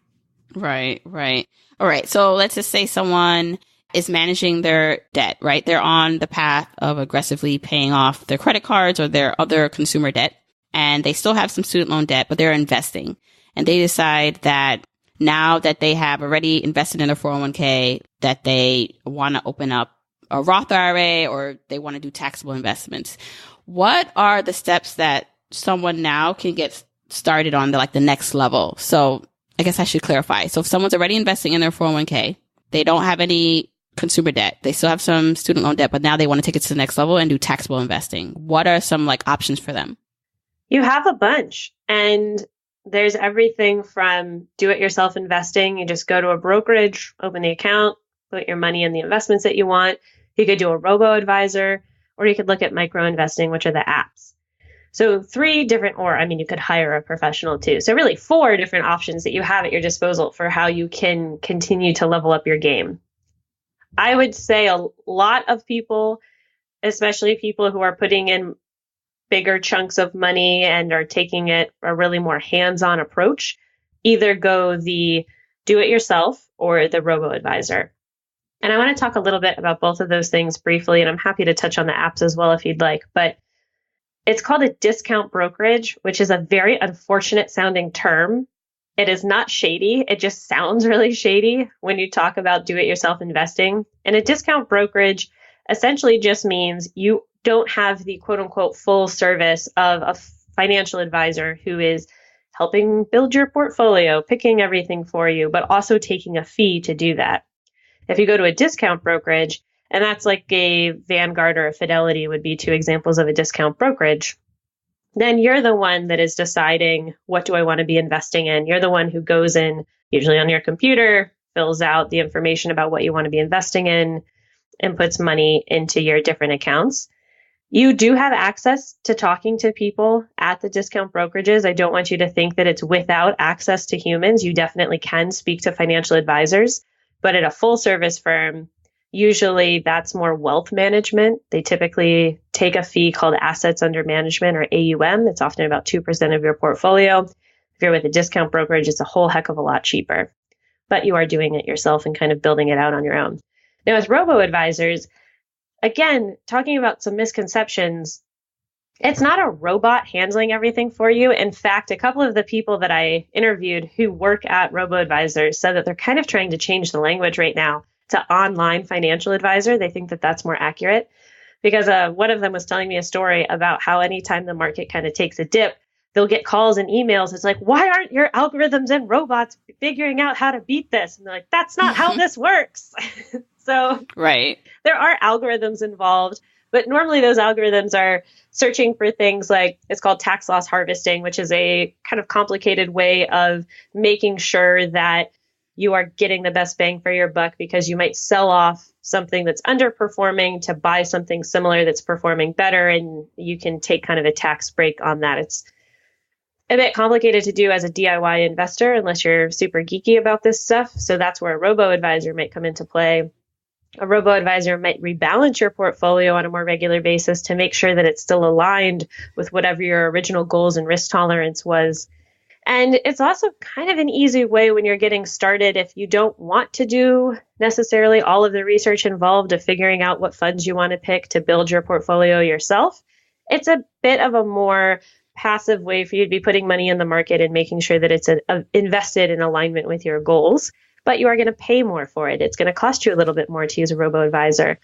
Right, right. All right. So let's just say someone is managing their debt, right? They're on the path of aggressively paying off their credit cards or their other consumer debt. And they still have some student loan debt, but they're investing. And they decide that now that they have already invested in their 401k, that they want to open up a Roth IRA or they want to do taxable investments. What are the steps that someone now can get started on the next level? So I guess I should clarify. So if someone's already investing in their 401k, they don't have any consumer debt, they still have some student loan debt, but now they want to take it to the next level and do taxable investing. What are some options for them? You have a bunch, and there's everything from do-it-yourself investing. You just go to a brokerage, open the account, put your money in the investments that you want. You could do a robo-advisor, or you could look at micro-investing, which are the apps. So you could hire a professional too. So really 4 different options that you have at your disposal for how you can continue to level up your game. I would say a lot of people, especially people who are putting in bigger chunks of money and are taking it a really more hands-on approach, either go the do-it-yourself or the robo-advisor. And I want to talk a little bit about both of those things briefly, and I'm happy to touch on the apps as well if you'd like. But it's called a discount brokerage, which is a very unfortunate sounding term. It is not shady. It just sounds really shady when you talk about do-it-yourself investing. And a discount brokerage essentially just means you don't have the quote unquote full service of a financial advisor who is helping build your portfolio, picking everything for you, but also taking a fee to do that. If you go to a discount brokerage, and that's like a Vanguard or a Fidelity would be 2 examples of a discount brokerage, then you're the one that is deciding, what do I want to be investing in? You're the one who goes in, usually on your computer, fills out the information about what you want to be investing in, and puts money into your different accounts. You do have access to talking to people at the discount brokerages. I don't want you to think that it's without access to humans. You definitely can speak to financial advisors, but at a full service firm, usually that's more wealth management. They typically take a fee called assets under management, or AUM. It's often about 2% of your portfolio. If you're with a discount brokerage, it's a whole heck of a lot cheaper, but you are doing it yourself and kind of building it out on your own. Now, as robo-advisors, again, talking about some misconceptions, it's not a robot handling everything for you. In fact, a couple of the people that I interviewed who work at robo-advisors said that they're kind of trying to change the language right now to online financial advisor. They think that that's more accurate, because one of them was telling me a story about how anytime the market kind of takes a dip, they'll get calls and emails. It's like, why aren't your algorithms and robots figuring out how to beat this? And they're like, that's not how this works. So right. There are algorithms involved, but normally those algorithms are searching for things like, it's called tax loss harvesting, which is a kind of complicated way of making sure that you are getting the best bang for your buck, because you might sell off something that's underperforming to buy something similar that's performing better, and you can take kind of a tax break on that. It's a bit complicated to do as a DIY investor unless you're super geeky about this stuff. So that's where a robo-advisor might come into play. A robo-advisor might rebalance your portfolio on a more regular basis to make sure that it's still aligned with whatever your original goals and risk tolerance was. And it's also kind of an easy way when you're getting started, if you don't want to do necessarily all of the research involved of figuring out what funds you want to pick to build your portfolio yourself. It's a bit of a more passive way for you to be putting money in the market and making sure that it's invested in alignment with your goals. But you are going to pay more for it. It's going to cost you a little bit more to use a robo-advisor.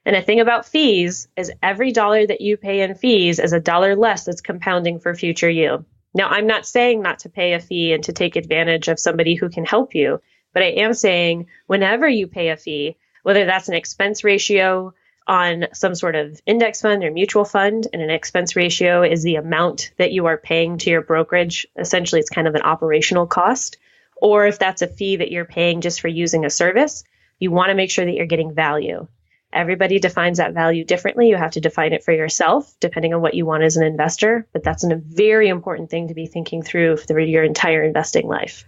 And a thing about fees is every dollar that you pay in fees is a dollar less that's compounding for future you. Now, I'm not saying not to pay a fee and to take advantage of somebody who can help you, but I am saying whenever you pay a fee, whether that's an expense ratio on some sort of index fund or mutual fund, and an expense ratio is the amount that you are paying to your brokerage. Essentially, it's kind of an operational cost. Or if that's a fee that you're paying just for using a service, you want to make sure that you're getting value. Everybody defines that value differently. You have to define it for yourself, depending on what you want as an investor. But that's a very important thing to be thinking through for your entire investing life.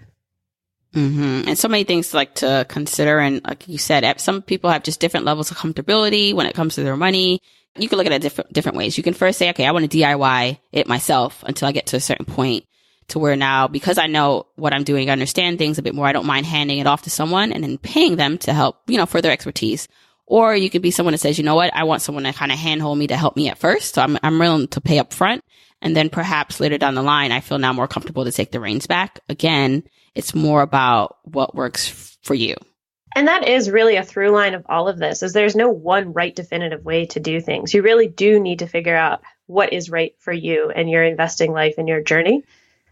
Mm-hmm. And so many things to consider. And like you said, some people have just different levels of comfortability when it comes to their money. You can look at it different ways. You can first say, okay, I want to DIY it myself until I get to a certain point to where now, because I know what I'm doing, I understand things a bit more, I don't mind handing it off to someone and then paying them to help, for their expertise. Or you could be someone that says, you know what, I want someone to kind of handhold me to help me at first. So I'm willing to pay up front. And then perhaps later down the line, I feel now more comfortable to take the reins back. Again, it's more about what works for you. And that is really a through line of all of this, is there's no one right definitive way to do things. You really do need to figure out what is right for you and your investing life and your journey.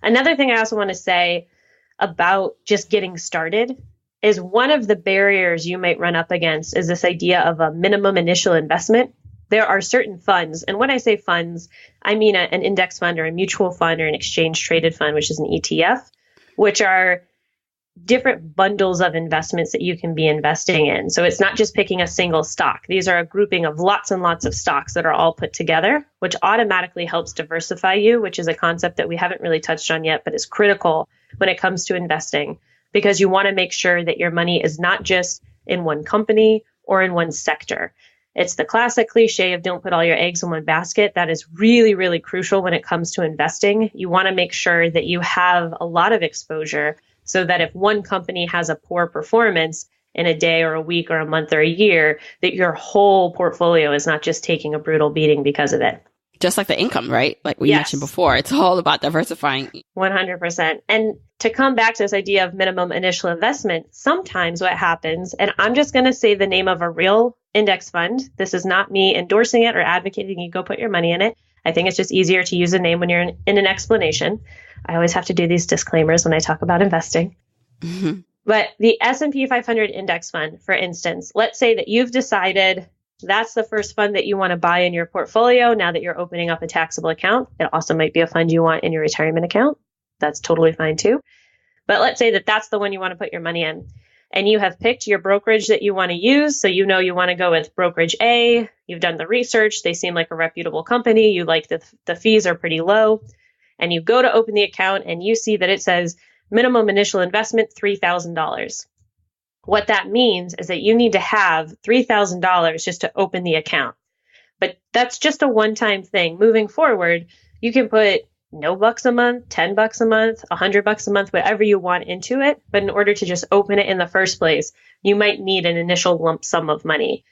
Another thing I also want to say about just getting started is one of the barriers you might run up against is this idea of a minimum initial investment. There are certain funds, and when I say funds, I mean an index fund or a mutual fund or an exchange traded fund, which is an ETF, which are different bundles of investments that you can be investing in. So it's not just picking a single stock. These are a grouping of lots and lots of stocks that are all put together, which automatically helps diversify you, which is a concept that we haven't really touched on yet, but is critical when it comes to investing, because you want to make sure that your money is not just in one company or in one sector. It's the classic cliche of don't put all your eggs in one basket. That is really, really crucial when it comes to investing. You want to make sure that you have a lot of exposure so that if one company has a poor performance in a day or a week or a month or a year, that your whole portfolio is not just taking a brutal beating because of it. Just like the income, right? Like we mentioned before, it's all about diversifying. 100%. And to come back to this idea of minimum initial investment, sometimes what happens, and I'm just going to say the name of a real index fund. This is not me endorsing it or advocating you go put your money in it. I think it's just easier to use a name when you're in an explanation. I always have to do these disclaimers when I talk about investing. Mm-hmm. But the S&P 500 index fund, for instance, let's say that you've decided that's the first fund that you want to buy in your portfolio now that you're opening up a taxable account. It also might be a fund you want in your retirement account. That's totally fine too. But let's say that that's the one you want to put your money in. And you have picked your brokerage that you want to use. So you know you want to go with brokerage A. You've done the research. They seem like a reputable company. You like the fees are pretty low. And you go to open the account and you see that it says minimum initial investment, $3,000. What that means is that you need to have $3,000 just to open the account. But that's just a one-time thing. Moving forward, you can put no bucks a month, $10 a month, $100 a month, whatever you want into it. But in order to just open it in the first place, you might need an initial lump sum of money.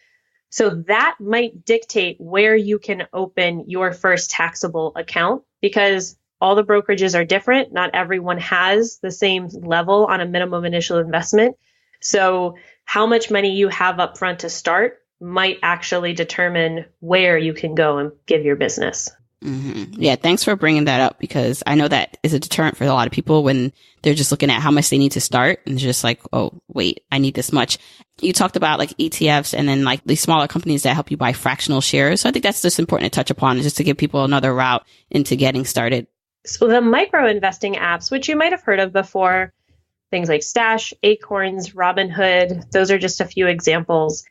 So that might dictate where you can open your first taxable account, because all the brokerages are different. Not everyone has the same level on a minimum initial investment. So how much money you have up front to start might actually determine where you can go and give your business. Mm-hmm. Yeah, thanks for bringing that up, because I know that is a deterrent for a lot of people when they're just looking at how much they need to start and just like, oh, wait, I need this much. You talked about like ETFs and then like these smaller companies that help you buy fractional shares. So I think that's just important to touch upon, just to give people another route into getting started. So the micro investing apps, which you might have heard of before, things like Stash, Acorns, Robinhood, those are just a few examples.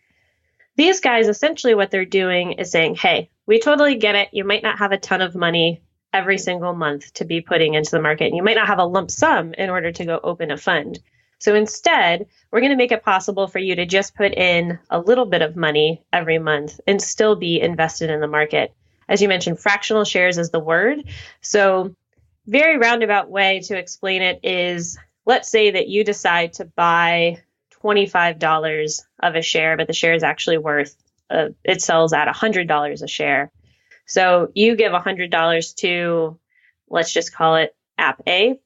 These guys, essentially what they're doing is saying, hey, we totally get it. You might not have a ton of money every single month to be putting into the market. And you might not have a lump sum in order to go open a fund. So instead, we're going to make it possible for you to just put in a little bit of money every month and still be invested in the market. As you mentioned, fractional shares is the word. So very roundabout way to explain it is, let's say that you decide to buy $25 of a share, but the share is actually worth, it sells at $100 a share. So you give $100 to, let's just call it App A.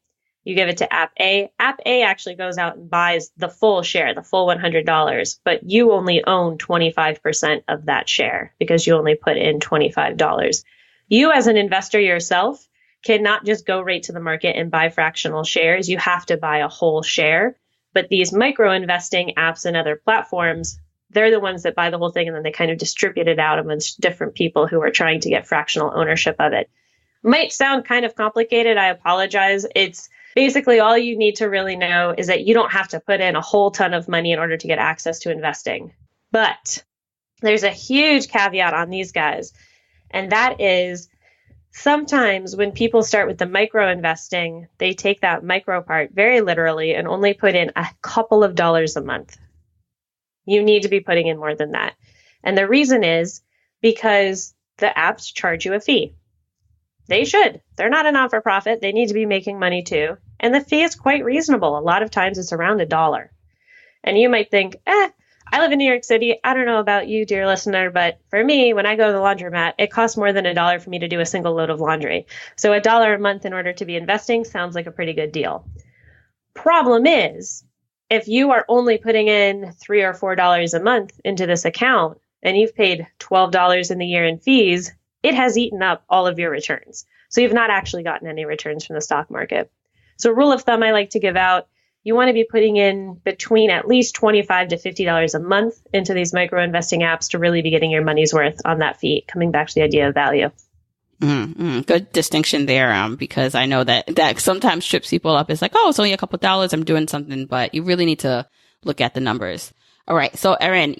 You give it to App A. App A actually goes out and buys the full share, the full $100, but you only own 25% of that share because you only put in $25. You as an investor yourself cannot just go right to the market and buy fractional shares. You have to buy a whole share. But these micro investing apps and other platforms, they're the ones that buy the whole thing and then they kind of distribute it out amongst different people who are trying to get fractional ownership of it. Might sound kind of complicated. I apologize. It's basically all you need to really know is that you don't have to put in a whole ton of money in order to get access to investing. But there's a huge caveat on these guys, and that is sometimes when people start with the micro investing, they take that micro part very literally and only put in a couple of dollars a month. You need to be putting in more than that. And the reason is because the apps charge you a fee. They should. They're not a not-for-profit. They need to be making money too. And the fee is quite reasonable. A lot of times it's around $1. And you might think, I live in New York City. I don't know about you, dear listener, but for me, when I go to the laundromat, it costs more than $1 for me to do a single load of laundry. So $1 a month in order to be investing sounds like a pretty good deal. Problem is, if you are only putting in $3 or $4 a month into this account and you've paid $12 in the year in fees, it has eaten up all of your returns. So you've not actually gotten any returns from the stock market. So a rule of thumb I like to give out, you want to be putting in between at least $25 to $50 a month into these micro investing apps to really be getting your money's worth on that fee, coming back to the idea of value. Good distinction there, because I know that sometimes trips people up. It's like, oh, it's only a couple dollars, I'm doing something, but you really need to look at the numbers. All right. So Erin,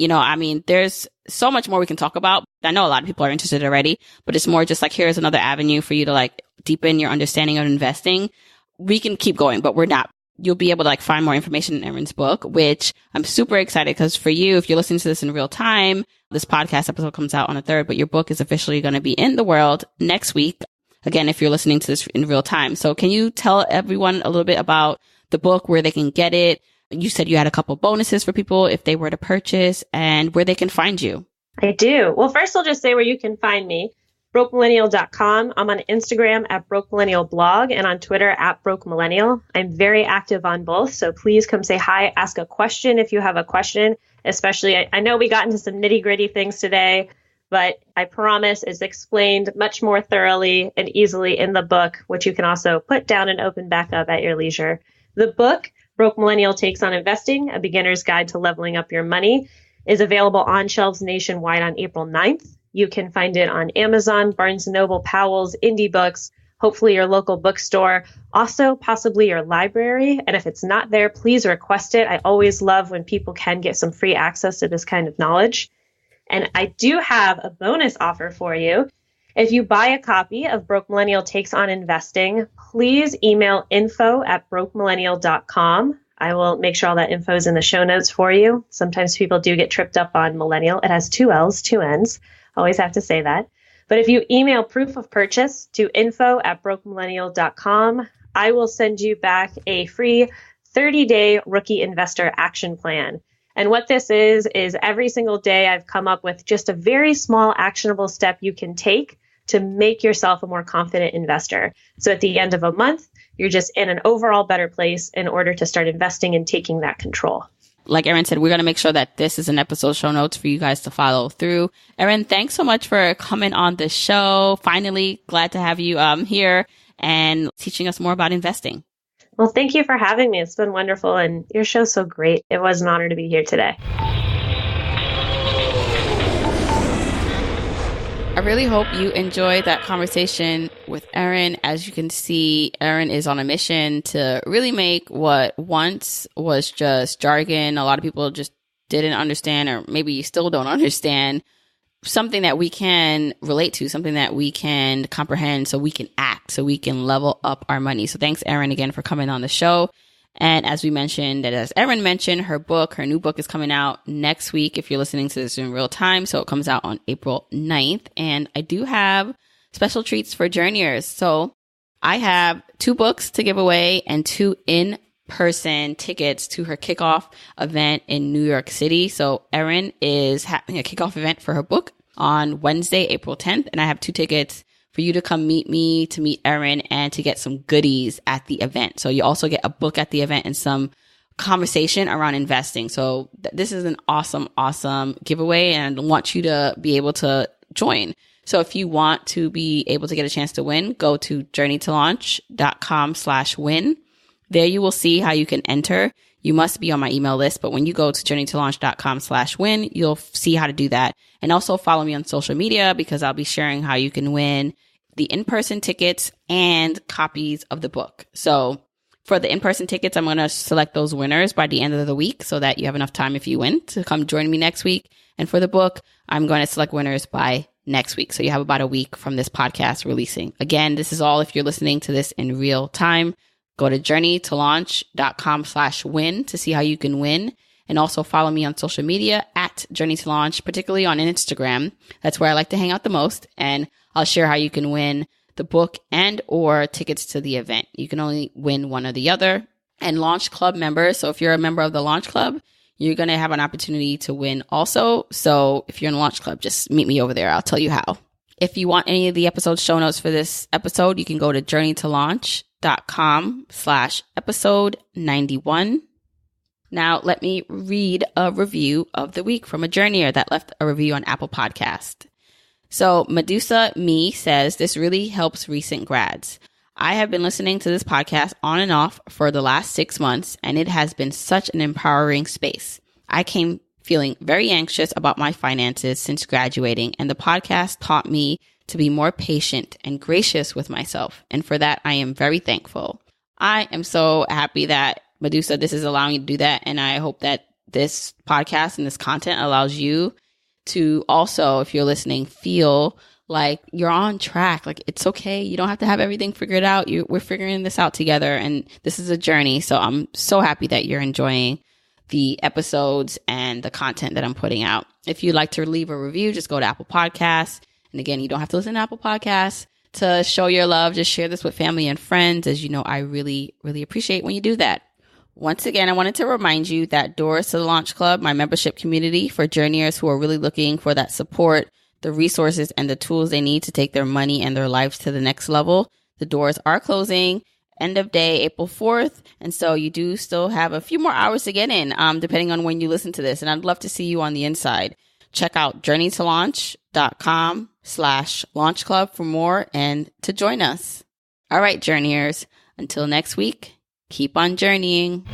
there's so much more we can talk about. I know a lot of people are interested already, but it's more just like, here's another avenue for you to like deepen your understanding of investing. We can keep going, but we're not. You'll be able to like find more information in Erin's book, which I'm super excited because for you, if you're listening to this in real time, this podcast episode comes out on the 3rd, but your book is officially going to be in the world next week. Again, if you're listening to this in real time. So can you tell everyone a little bit about the book, where they can get it? You said you had a couple bonuses for people if they were to purchase, and where they can find you. I do. Well, first I'll just say where you can find me. BrokeMillennial.com. I'm on Instagram at BrokeMillennialBlog and on Twitter at BrokeMillennial. I'm very active on both, so please come say hi, ask a question if you have a question. Especially, I know we got into some nitty-gritty things today, but I promise it's explained much more thoroughly and easily in the book, which you can also put down and open back up at your leisure. The book, Broke Millennial Takes on Investing, A Beginner's Guide to Leveling Up Your Money, is available on shelves nationwide on April 9th. You can find it on Amazon, Barnes & Noble, Powell's, Indie Books, hopefully your local bookstore, also possibly your library. And if it's not there, please request it. I always love when people can get some free access to this kind of knowledge. And I do have a bonus offer for you. If you buy a copy of Broke Millennial Takes on Investing, please email info@brokemillennial.com. I will make sure all that info is in the show notes for you. Sometimes people do get tripped up on millennial. It has 2 L's, 2 N's. Always have to say that. But if you email proof of purchase to info@brokemillennial.com, I will send you back a free 30-day rookie investor action plan. And what this is every single day I've come up with just a very small actionable step you can take to make yourself a more confident investor. So at the end of a month, you're just in an overall better place in order to start investing and taking that control. Like Erin said, we're going to make sure that this is an episode show notes for you guys to follow through. Erin, thanks so much for coming on the show. Finally, glad to have you here and teaching us more about investing. Well, thank you for having me. It's been wonderful, and your show's so great. It was an honor to be here today. I really hope you enjoyed that conversation with Erin. As you can see, Erin is on a mission to really make what once was just jargon, a lot of people just didn't understand, or maybe you still don't understand, something that we can relate to, something that we can comprehend, so we can act, so we can level up our money. So thanks, Erin, again for coming on the show. And as we mentioned, and as Erin mentioned, her new book is coming out next week if you're listening to this in real time. So it comes out on April 9th. And I do have special treats for journeyers. So I have 2 books to give away and 2 in-person tickets to her kickoff event in New York City. So Erin is having a kickoff event for her book on Wednesday, April 10th. And I have 2 tickets for you to come meet me, to meet Erin, and to get some goodies at the event. So you also get a book at the event and some conversation around investing. So this is an awesome, awesome giveaway, and I want you to be able to join. So if you want to be able to get a chance to win, go to journeytolaunch.com/win. There you will see how you can enter. You must be on my email list, but when you go to journeytolaunch.com/win, you'll see how to do that. And also follow me on social media, because I'll be sharing how you can win the in-person tickets and copies of the book. So for the in-person tickets, I'm going to select those winners by the end of the week so that you have enough time, if you win, to come join me next week. And for the book, I'm going to select winners by next week. So you have about a week from this podcast releasing. Again, this is all if you're listening to this in real time. Go to journeytolaunch.com/win to see how you can win. And also follow me on social media at Journey to Launch, particularly on Instagram. That's where I like to hang out the most. And I'll share how you can win the book and or tickets to the event. You can only win one or the other. And Launch Club members, so if you're a member of the Launch Club, you're going to have an opportunity to win also. So if you're in the Launch Club, just meet me over there. I'll tell you how. If you want any of the episode show notes for this episode, you can go to journeytolaunch.com/episode 91. Now, let me read a review of the week from a journeyer that left a review on Apple Podcast. So Medusa Me says, this really helps recent grads. I have been listening to this podcast on and off for the last 6 months, and it has been such an empowering space. I came feeling very anxious about my finances since graduating, and the podcast taught me to be more patient and gracious with myself. And for that, I am very thankful. I am so happy that, Medusa, this is allowing you to do that. And I hope that this podcast and this content allows you to also, if you're listening, feel like you're on track. Like, it's okay. You don't have to have everything figured out. We're figuring this out together, and this is a journey. So I'm so happy that you're enjoying the episodes and the content that I'm putting out. If you'd like to leave a review, just go to Apple Podcasts. And again, you don't have to listen to Apple Podcasts to show your love. Just share this with family and friends. As you know, I really, really appreciate when you do that. Once again, I wanted to remind you that doors to the Launch Club, my membership community for journeyers who are really looking for that support, the resources and the tools they need to take their money and their lives to the next level. The doors are closing end of day, April 4th. And so you do still have a few more hours to get in, depending on when you listen to this. And I'd love to see you on the inside. Check out journeytolaunch.com/launch club for more and to join us. All right, journeyers, until next week, keep on journeying.